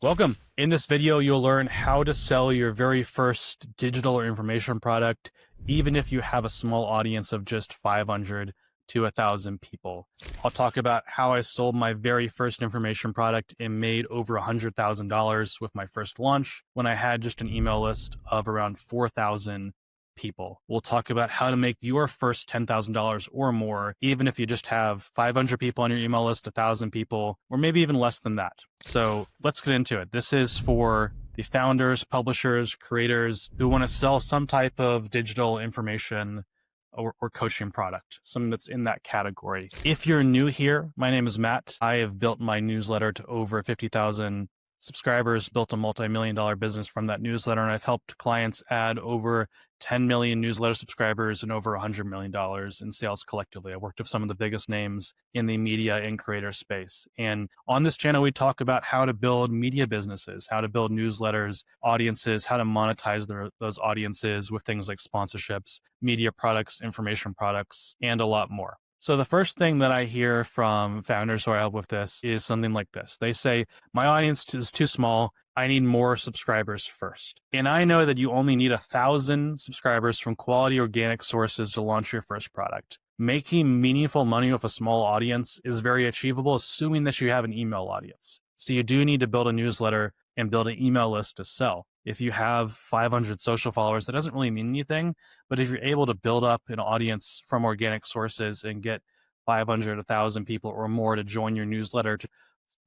Welcome. In this video, you'll learn how to sell your very first digital or information product, even if you have a small audience of just 500 to 1,000 people. I'll talk about how I sold my very first information product and made over $100,000 with my first launch when I had just an email list of around 4,000 people. We'll talk about how to make your first $10,000 or more, even if you just have 500 people on your email list, 1,000 people, or maybe even less than that. So let's get into it. This is for the founders, publishers, creators who want to sell some type of digital information or coaching product, something that's in that category. If you're new here, my name is Matt. I have built my newsletter to over 50,000 subscribers, built a multi-million-dollar business from that newsletter, and I've helped clients add over 10 million newsletter subscribers and over $100 million in sales collectively. I worked with some of the biggest names in the media and creator space. And on this channel, we talk about how to build media businesses, how to build newsletters, audiences, how to monetize those audiences with things like sponsorships, media products, information products, and a lot more. So the first thing that I hear from founders who I help with this is something like this. They say, my audience is too small. I need more subscribers first. And I know that you only need 1,000 subscribers from quality organic sources to launch your first product. Making meaningful money with a small audience is very achievable, assuming that you have an email audience. So you do need to build a newsletter and build an email list to sell. If you have 500 social followers, that doesn't really mean anything. But if you're able to build up an audience from organic sources and get 500, 1,000 people or more to join your newsletter, to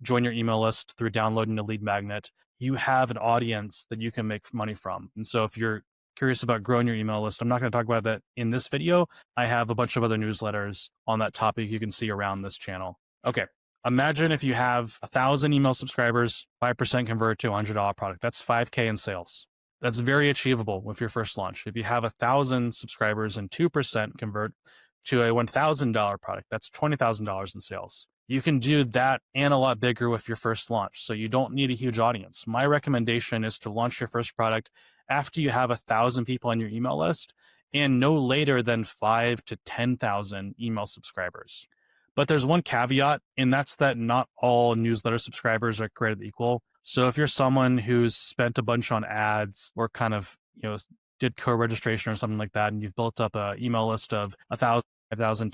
join your email list through downloading a lead magnet, you have an audience that you can make money from. And so if you're curious about growing your email list, I'm not going to talk about that in this video. I have a bunch of other newsletters on that topic you can see around this channel. Okay. Imagine if you have 1,000 email subscribers, 5% convert to a $100 product. That's $5K in sales. That's very achievable with your first launch. If you have 1,000 subscribers and 2% convert to a $1,000 product, that's $20,000 in sales. You can do that and a lot bigger with your first launch. So you don't need a huge audience. My recommendation is to launch your first product after you have 1,000 people on your email list and no later than 5,000 to 10,000 email subscribers. But there's one caveat, and that's that not all newsletter subscribers are created equal. So if you're someone who's spent a bunch on ads or kind of, did co-registration or something like that, and you've built up an email list of 1,000, 5,000,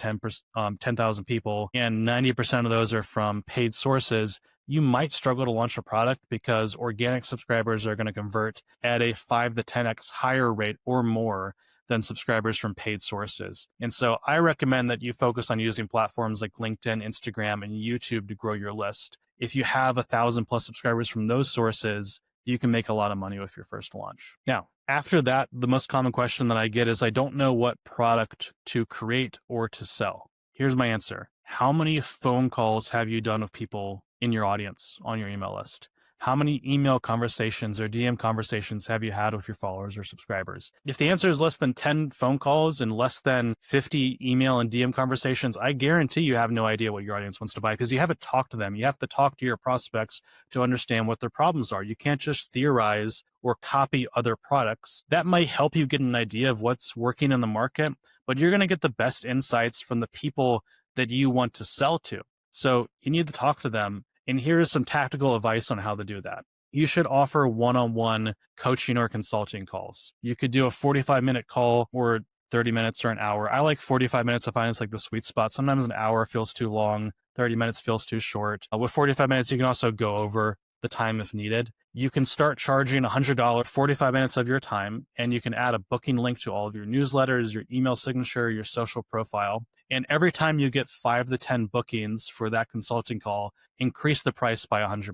10,000 people, and 90% of those are from paid sources, you might struggle to launch a product because organic subscribers are going to convert at a 5 to 10x higher rate or more than subscribers from paid sources. And so I recommend that you focus on using platforms like LinkedIn, Instagram, and YouTube to grow your list. If you have 1,000 plus subscribers from those sources, you can make a lot of money with your first launch. Now, after that, the most common question that I get is I don't know what product to create or to sell. Here's my answer. How many phone calls have you done with people in your audience on your email list? How many email conversations or DM conversations have you had with your followers or subscribers? If the answer is less than 10 phone calls and less than 50 email and DM conversations, I guarantee you have no idea what your audience wants to buy because you haven't talked to them. You have to talk to your prospects to understand what their problems are. You can't just theorize or copy other products. That might help you get an idea of what's working in the market, but you're going to get the best insights from the people that you want to sell to. So you need to talk to them. And here's some tactical advice on how to do that. You should offer one-on-one coaching or consulting calls. You could do a 45-minute call or 30 minutes or an hour. I like 45 minutes. I find it's like the sweet spot. Sometimes an hour feels too long. 30 minutes feels too short. With 45 minutes, you can also go over the time if needed. You can start charging $100, 45 minutes of your time, and you can add a booking link to all of your newsletters, your email signature, your social profile. And every time you get 5 to 10 bookings for that consulting call, increase the price by $100.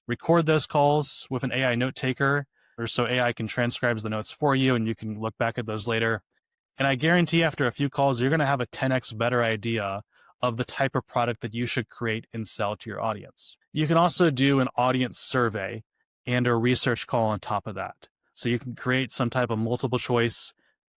Record those calls with an AI note taker, or so AI can transcribe the notes for you, and you can look back at those later. And I guarantee after a few calls, you're going to have a 10x better idea of the type of product that you should create and sell to your audience. You can also do an audience survey and a research call on top of that. So you can create some type of multiple choice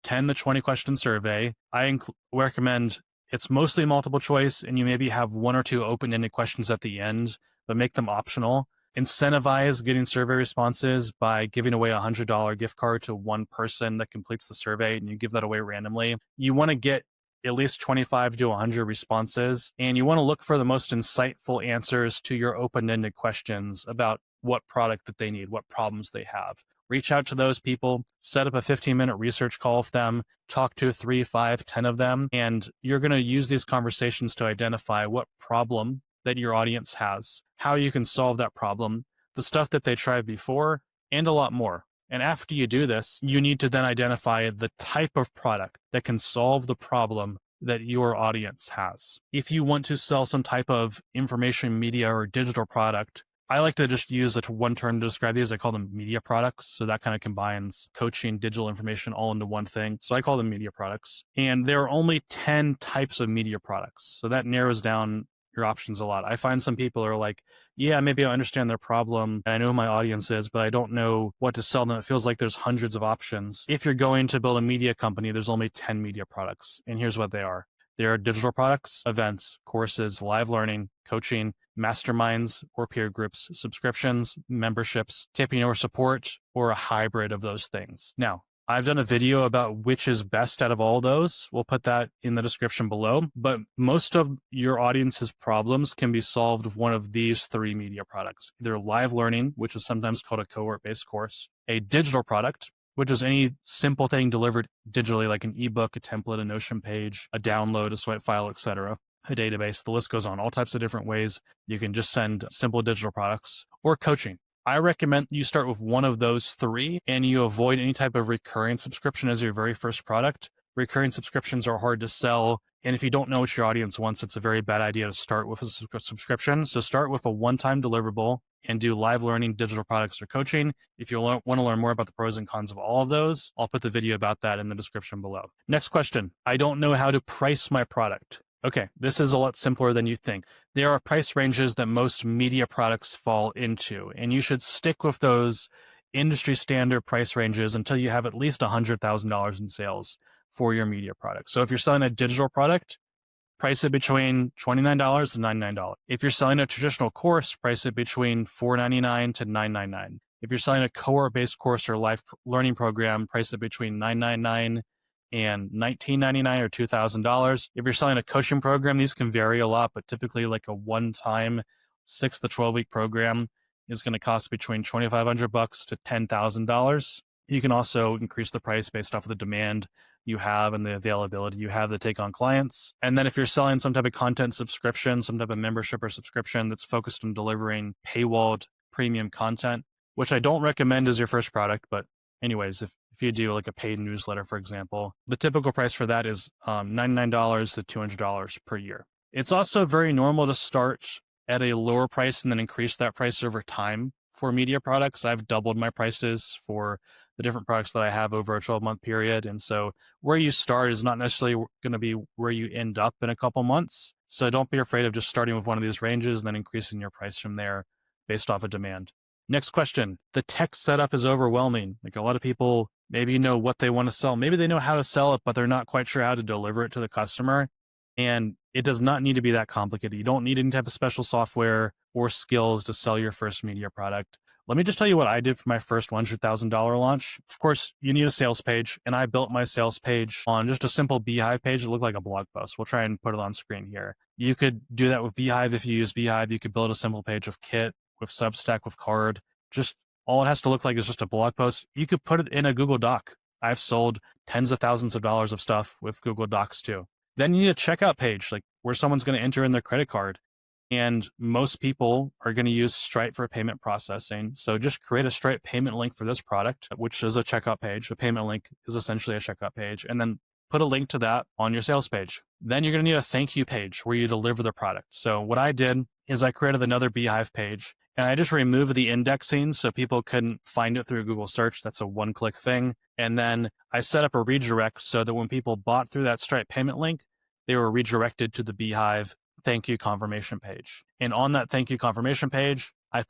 10 to 20 question survey. I recommend it's mostly multiple choice and you maybe have 1 or 2 open-ended questions at the end, but make them optional. Incentivize getting survey responses by giving away a $100 gift card to one person that completes the survey, and you give that away randomly. You want to get at least 25 to 100 responses, and you want to look for the most insightful answers to your open-ended questions about what product that they need, what problems they have. Reach out to those people, set up a 15-minute research call with them, talk to 3, 5, 10 of them, and you're going to use these conversations to identify what problem that your audience has, how you can solve that problem, the stuff that they tried before, and a lot more. And after you do this, you need to then identify the type of product that can solve the problem that your audience has. If you want to sell some type of information media or digital product, I like to just use one term to describe these. I call them media products. So that kind of combines coaching, digital information all into one thing. So I call them media products. And there are only 10 types of media products. So that narrows down your options a lot. I find some people are like, yeah, maybe I understand their problem and I know who my audience is, but I don't know what to sell them. It feels like there's hundreds of options. If you're going to build a media company, there's only 10 media products. And here's what they are. There are digital products, events, courses, live learning, coaching, masterminds or peer groups, subscriptions, memberships, tipping or support, or a hybrid of those things. Now, I've done a video about which is best out of all those. We'll put that in the description below. But most of your audience's problems can be solved with one of these 3 media products. Either live learning, which is sometimes called a cohort-based course, a digital product, which is any simple thing delivered digitally, like an ebook, a template, a Notion page, a download, a swipe file, etc., a database. The list goes on. All types of different ways you can just send simple digital products, or coaching. I recommend you start with one of those 3 and you avoid any type of recurring subscription as your very first product. Recurring subscriptions are hard to sell. And if you don't know what your audience wants, it's a very bad idea to start with a subscription. So start with a one-time deliverable and do live learning, digital products, or coaching. If you want to learn more about the pros and cons of all of those, I'll put the video about that in the description below. Next question. I don't know how to price my product. Okay, this is a lot simpler than you think. There are price ranges that most media products fall into, and you should stick with those industry standard price ranges until you have at least $100,000 in sales for your media product. So if you're selling a digital product, price it between $29 and $99. If you're selling a traditional course, price it between $499 to $999. If you're selling a cohort-based course or life learning program, price it between $999 and $19.99 or $2,000. If you're selling a coaching program, these can vary a lot, but typically like a one-time 6 to 12-week program is going to cost between $2,500 to $10,000. You can also increase the price based off of the demand you have and the availability you have to take on clients. And then if you're selling some type of content subscription, some type of membership or subscription that's focused on delivering paywalled premium content, which I don't recommend as your first product, but anyways, if you do like a paid newsletter, for example, the typical price for that is $99 to $200 per year. It's also very normal to start at a lower price and then increase that price over time for media products. I've doubled my prices for the different products that I have over a 12-month period. And so where you start is not necessarily going to be where you end up in a couple months. So don't be afraid of just starting with one of these ranges and then increasing your price from there based off of demand. Next question. The tech setup is overwhelming. Like a lot of people maybe know what they want to sell. Maybe they know how to sell it, but they're not quite sure how to deliver it to the customer. And it does not need to be that complicated. You don't need any type of special software or skills to sell your first media product. Let me just tell you what I did for my first $100,000 launch. Of course, you need a sales page, and I built my sales page on just a simple Beehive page. It looked like a blog post. We'll try and put it on screen here. You could do that with Beehive if you use Beehive. You could build a simple page with Kit, with Substack, with Card. Just all it has to look like is just a blog post. You could put it in a Google Doc. I've sold tens of thousands of dollars of stuff with Google Docs too. Then you need a checkout page, like where someone's going to enter in their credit card. And most people are going to use Stripe for payment processing. So just create a Stripe payment link for this product, which is a checkout page. A payment link is essentially a checkout page. And then put a link to that on your sales page. Then you're going to need a thank you page where you deliver the product. So what I did is I created another Beehive page and I just removed the indexing so people couldn't find it through Google search. That's a one-click thing. And then I set up a redirect so that when people bought through that Stripe payment link, they were redirected to the Beehive thank you confirmation page. And on that thank you confirmation page, I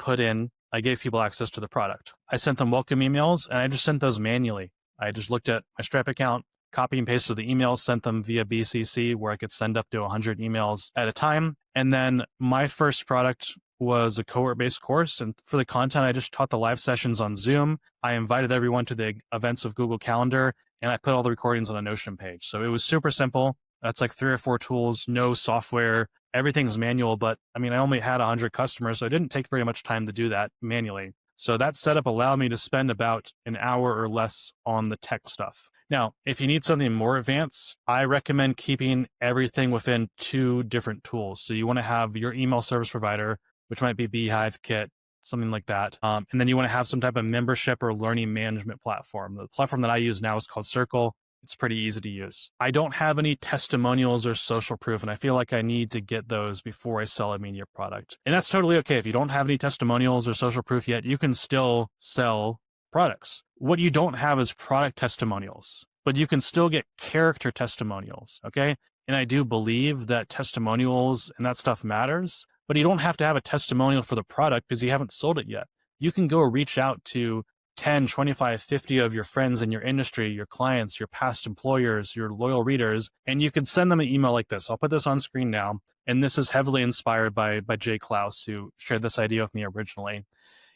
gave people access to the product. I sent them welcome emails and I just sent those manually. I just looked at my Stripe account, copy and pasted the emails, sent them via BCC where I could send up to 100 emails at a time. And then my first product was a cohort-based course. And for the content, I just taught the live sessions on Zoom. I invited everyone to the events of Google Calendar and I put all the recordings on a Notion page. So it was super simple. That's like 3 or 4 tools, no software everything's manual, but I mean, I only had 100 customers, so it didn't take very much time to do that manually. So that setup allowed me to spend about an hour or less on the tech stuff. Now, if you need something more advanced, I recommend keeping everything within 2 different tools. So you want to have your email service provider, which might be Beehive, Kit, something like that. And then you want to have some type of membership or learning management platform. The platform that I use now is called Circle. It's pretty easy to use. I don't have any testimonials or social proof, and I feel like I need to get those before I sell a media product. And that's totally okay. If you don't have any testimonials or social proof yet, you can still sell products. What you don't have is product testimonials, but you can still get character testimonials, okay? And I do believe that testimonials and that stuff matters, but you don't have to have a testimonial for the product because you haven't sold it yet. You can go reach out to 10, 25, 50 of your friends in your industry, your clients, your past employers, your loyal readers, and you can send them an email like this. I'll put this on screen now. And this is heavily inspired by Jay Klaus, who shared this idea with me originally.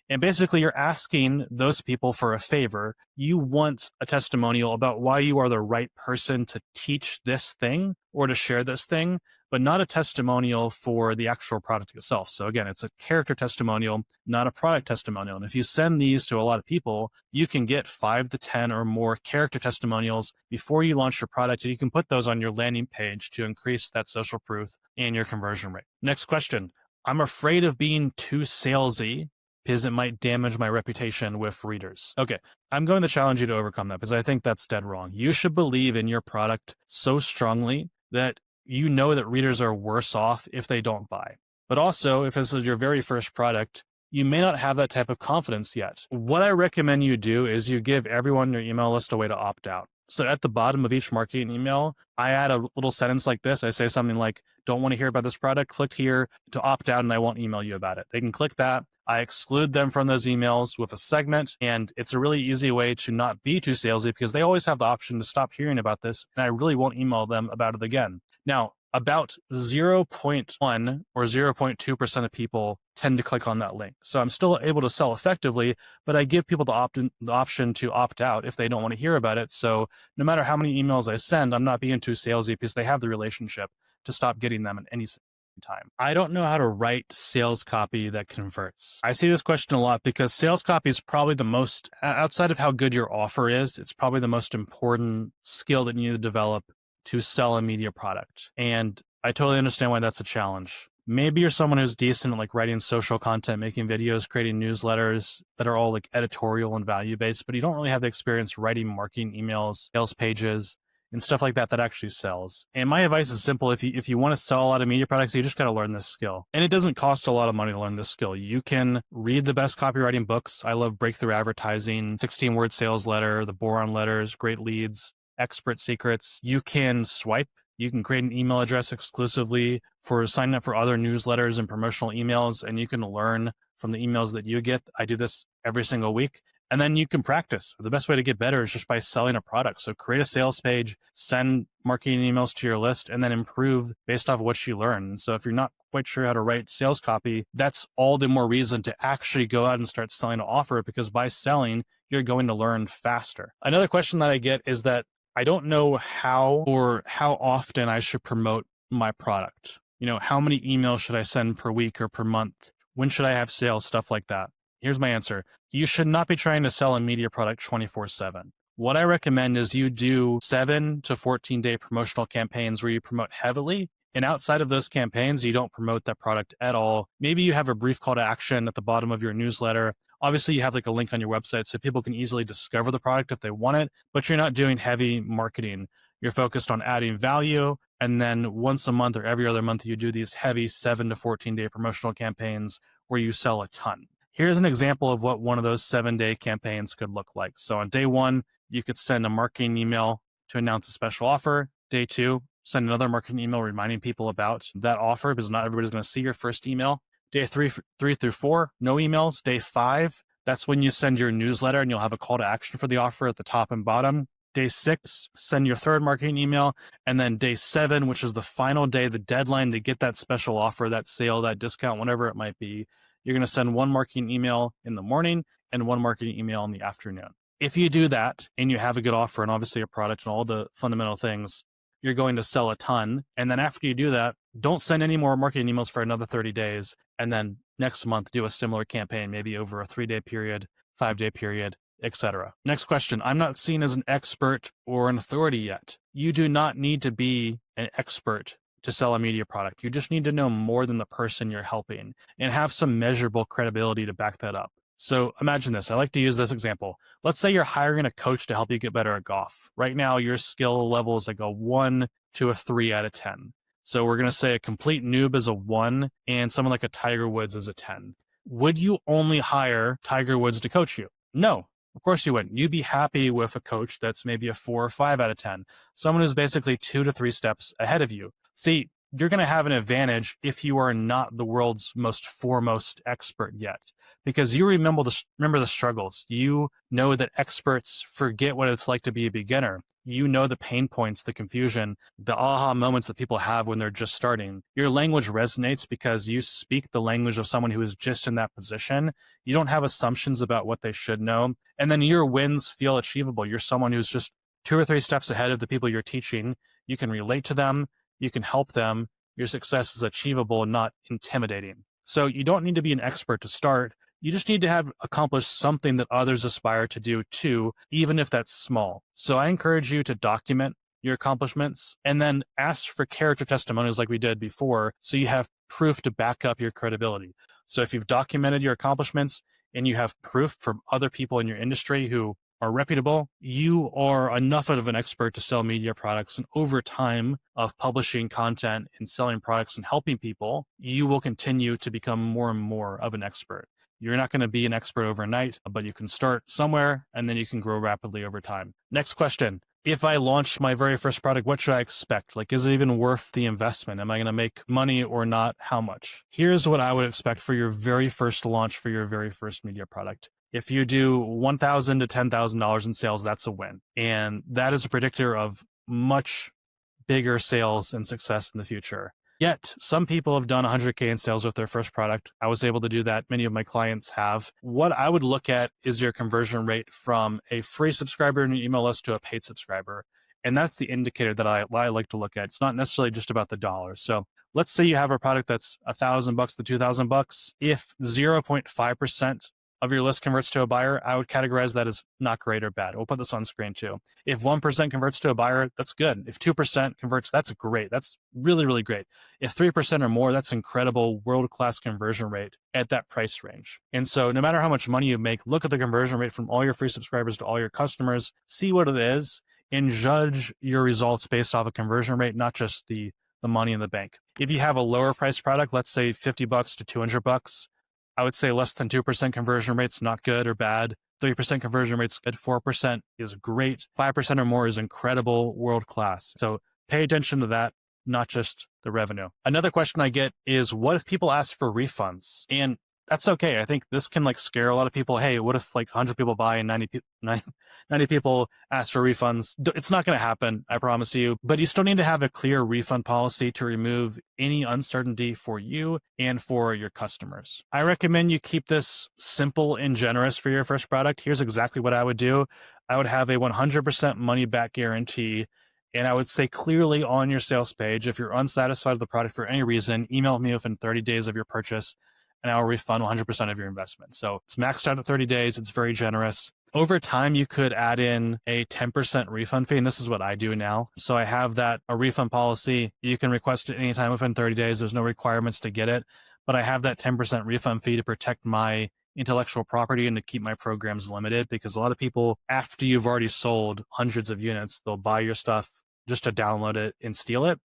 And basically, you're asking those people for a favor. You want a testimonial about why you are the right person to teach this thing or to share this thing, but not a testimonial for the actual product itself. So again, it's a character testimonial, not a product testimonial. And if you send these to a lot of people, you can get 5 to 10 or more character testimonials before you launch your product. And you can put those on your landing page to increase that social proof and your conversion rate. Next question. I'm afraid of being too salesy because it might damage my reputation with readers. Okay, I'm going to challenge you to overcome that because I think that's dead wrong. You should believe in your product so strongly that you know that readers are worse off if they don't buy. But also, if this is your very first product, you may not have that type of confidence yet. What I recommend you do is you give everyone in your email list a way to opt out. So at the bottom of each marketing email, I add a little sentence like this. I say something like, don't want to hear about this product, click here to opt out and I won't email you about it. They can click that. I exclude them from those emails with a segment, and it's a really easy way to not be too salesy because they always have the option to stop hearing about this, and I really won't email them about it again. Now, about 0.1 or 0.2% of people tend to click on that link. So I'm still able to sell effectively, but I give people the option to opt out if they don't want to hear about it. So no matter how many emails I send, I'm not being too salesy because they have the relationship to stop getting them at any time. I don't know how to write sales copy that converts. I see this question a lot because sales copy is probably the most, outside of how good your offer is, it's probably the most important skill that you need to develop to sell a media product. And I totally understand why that's a challenge. Maybe you're someone who's decent at like writing social content, making videos, creating newsletters that are all like editorial and value-based, but you don't really have the experience writing marketing emails, sales pages, and stuff like that actually sells. And my advice is simple. If you want to sell a lot of media products, you just got to learn this skill. And it doesn't cost a lot of money to learn this skill. You can read the best copywriting books. I love Breakthrough Advertising, 16-word sales letter, the boron letters, great leads, expert secrets. You can swipe. You can create an email address exclusively for signing up for other newsletters and promotional emails, and you can learn from the emails that you get. I do this every single week. And then you can practice. The best way to get better is just by selling a product. So create a sales page, send marketing emails to your list, and then improve based off of what you learn. And so if you're not quite sure how to write sales copy, that's all the more reason to actually go out and start selling an offer, because by selling, you're going to learn faster. Another question that I get is that I don't know how or how often I should promote my product. You know, how many emails should I send per week or per month? When should I have sales? Stuff like that. Here's my answer. You should not be trying to sell a media product 24/7. What I recommend is you do 7 to 14 day promotional campaigns where you promote heavily. And outside of those campaigns, you don't promote that product at all. Maybe you have a brief call to action at the bottom of your newsletter. Obviously, you have like a link on your website so people can easily discover the product if they want it, but you're not doing heavy marketing. You're focused on adding value. And then once a month or every other month, you do these heavy 7 to 14 day promotional campaigns where you sell a ton. Here's an example of what one of those 7-day campaigns could look like. So on day 1, you could send a marketing email to announce a special offer. Day 2, send another marketing email reminding people about that offer, because not everybody's going to see your first email. Day 3 through 4, no emails. Day 5, that's when you send your newsletter and you'll have a call to action for the offer at the top and bottom. Day 6, send your third marketing email. And then day 7, which is the final day, the deadline to get that special offer, that sale, that discount, whatever it might be, you're going to send one marketing email in the morning and one marketing email in the afternoon. If you do that and you have a good offer and obviously a product and all the fundamental things, you're going to sell a ton. And then after you do that, Don't send any more marketing emails for another 30 days. And then next month, do a similar campaign, maybe over a 3-day period, 5-day period, etc. Next question. I'm not seen as an expert or an authority yet. You do not need to be an expert to sell a media product. You just need to know more than the person you're helping and have some measurable credibility to back that up. So imagine this. I like to use this example. Let's say you're hiring a coach to help you get better at golf. Right now, your skill level is like a 1 to a 3 out of 10. So we're going to say a complete noob is a 1 and someone like a Tiger Woods is a 10. Would you only hire Tiger Woods to coach you? No, of course you wouldn't. You'd be happy with a coach that's maybe a 4 or 5 out of 10, someone who's basically 2 to 3 steps ahead of you. See, you're going to have an advantage if you are not the world's most foremost expert yet, because you remember the struggles. You know that experts forget what it's like to be a beginner. You know the pain points, the confusion, the aha moments that people have when they're just starting. Your language resonates because you speak the language of someone who is just in that position. You don't have assumptions about what they should know. And then your wins feel achievable. You're someone who's just 2 or 3 steps ahead of the people you're teaching. You can relate to them. You can help them. Your success is achievable, not intimidating. So you don't need to be an expert to start. You just need to have accomplished something that others aspire to do too, even if that's small. So I encourage you to document your accomplishments and then ask for character testimonials like we did before, so you have proof to back up your credibility. So if you've documented your accomplishments and you have proof from other people in your industry who are reputable, you are enough of an expert to sell media products. And over time of publishing content and selling products and helping people, you will continue to become more and more of an expert. You're not going to be an expert overnight, but you can start somewhere and then you can grow rapidly over time. Next question. If I launch my very first product, what should I expect? Like, is it even worth the investment? Am I going to make money or not? How much? Here's what I would expect for your very first launch for your very first media product. If you do $1,000 to $10,000 in sales, that's a win. And that is a predictor of much bigger sales and success in the future. Yet, some people have done 100K in sales with their first product. I was able to do that. Many of my clients have. What I would look at is your conversion rate from a free subscriber in your email list to a paid subscriber. And that's the indicator that I like to look at. It's not necessarily just about the dollars. So let's say you have a product that's $1,000 to $2,000. If 0.5% of your list converts to a buyer, I would categorize that as not great or bad. We'll put this on screen too. If 1% converts to a buyer, that's good. If 2% converts, that's great. That's really, really great. If 3% or more, that's incredible world-class conversion rate at that price range. And so no matter how much money you make, look at the conversion rate from all your free subscribers to all your customers, see what it is, and judge your results based off of conversion rate, not just the money in the bank. If you have a lower price product, let's say $50 to $200, I would say less than 2% conversion rate's not good or bad. 3% conversion rate's good. 4% is great. 5% or more is incredible, world-class. So pay attention to that, not just the revenue. Another question I get is, what if people ask for refunds? And that's okay. I think this can scare a lot of people. Hey, what if 100 people buy and 90 people ask for refunds? It's not going to happen, I promise you. But you still need to have a clear refund policy to remove any uncertainty for you and for your customers. I recommend you keep this simple and generous for your first product. Here's exactly what I would do. I would have a 100% money back guarantee. And I would say clearly on your sales page, if you're unsatisfied with the product for any reason, email me within 30 days of your purchase, and I will refund 100% of your investment. So it's maxed out at 30 days. It's very generous. Over time, you could add in a 10% refund fee, and this is what I do now. So I have a refund policy. You can request it anytime within 30 days. There's no requirements to get it, but I have that 10% refund fee to protect my intellectual property and to keep my programs limited, because a lot of people, after you've already sold hundreds of units, they'll buy your stuff just to download it and steal it.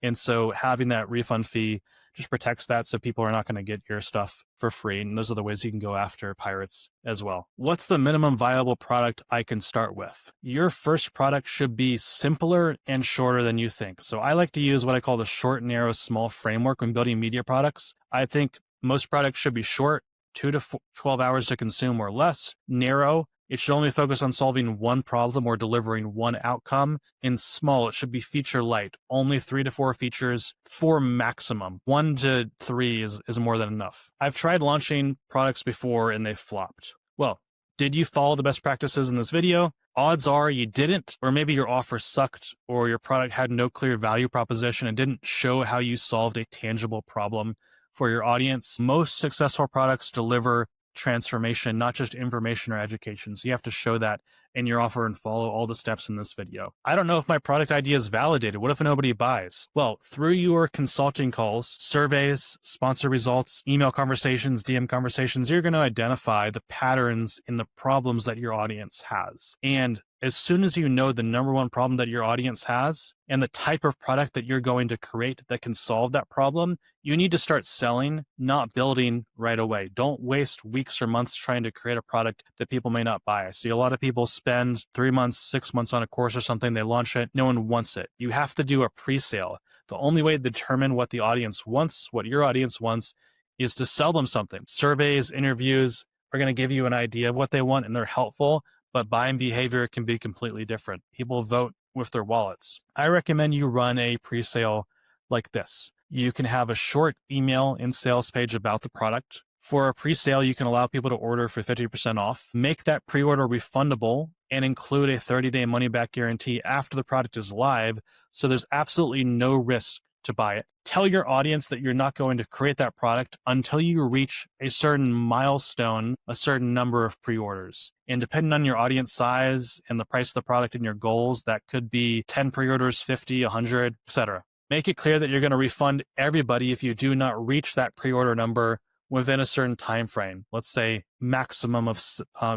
And so having that refund fee just protects that, so people are not going to get your stuff for free. And those are the ways you can go after pirates as well. What's the minimum viable product I can start with? Your first product should be simpler and shorter than you think. So I like to use what I call the short, narrow, small framework when building media products. I think most products should be short, 2 to 12 hours to consume or less. Narrow, it should only focus on solving one problem or delivering one outcome. And small, it should be feature light, only 3 to 4 features, 4 maximum. 1 to 3 is more than enough. I've tried launching products before and they've flopped. Well, Did you follow the best practices in this video? Odds are you didn't, or maybe your offer sucked, or your product had no clear value proposition and didn't show how you solved a tangible problem for your audience. Most successful products deliver transformation, not just information or education. So you have to show that in your offer and follow all the steps in this video. I don't know if my product idea is validated. What if nobody buys? Well, through your consulting calls, surveys, sponsor results, email conversations, DM conversations, you're going to identify the patterns in the problems that your audience has. And as soon as you know the number one problem that your audience has and the type of product that you're going to create that can solve that problem, you need to start selling, not building right away. Don't waste weeks or months trying to create a product that people may not buy. I see a lot of people spend 3 months, 6 months on a course or something. They launch it. No one wants it. You have to do a pre-sale. The only way to determine what the audience wants, what your audience wants, is to sell them something. Surveys, interviews are going to give you an idea of what they want, and they're helpful. But buying behavior can be completely different. People vote with their wallets. I recommend you run a pre-sale like this. You can have a short email and sales page about the product. For a pre-sale, you can allow people to order for 50% off, make that pre-order refundable, and include a 30-day money-back guarantee after the product is live, so there's absolutely no risk to buy it. Tell your audience that you're not going to create that product until you reach a certain milestone, a certain number of pre-orders. And depending on your audience size and the price of the product and your goals, that could be 10 pre-orders, 50, 100, etc. Make it clear that you're going to refund everybody if you do not reach that pre-order number within a certain time frame. Let's say maximum of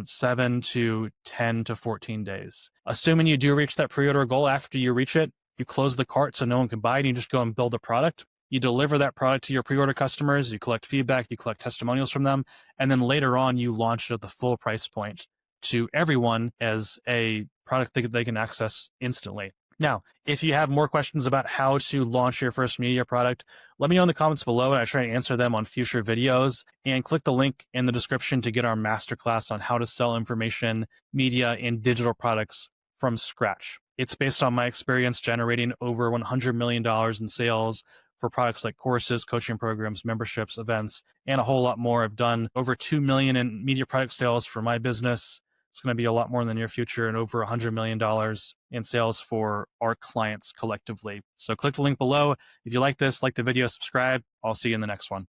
7 to 10 to 14 days. Assuming you do reach that pre-order goal, after you reach it, you close the cart so no one can buy it, and you just go and build a product. You deliver that product to your pre-order customers, you collect feedback, you collect testimonials from them, and then later on you launch it at the full price point to everyone as a product that they can access instantly. Now, if you have more questions about how to launch your first media product, let me know in the comments below, and I try to answer them on future videos. And click the link in the description to get our masterclass on how to sell information, media, and digital products from scratch. It's based on my experience generating over $100 million in sales for products like courses, coaching programs, memberships, events, and a whole lot more. I've done over $2 million in media product sales for my business. It's going to be a lot more in the near future, and over $100 million in sales for our clients collectively. So click the link below. If you like this, like the video, subscribe. I'll see you in the next one.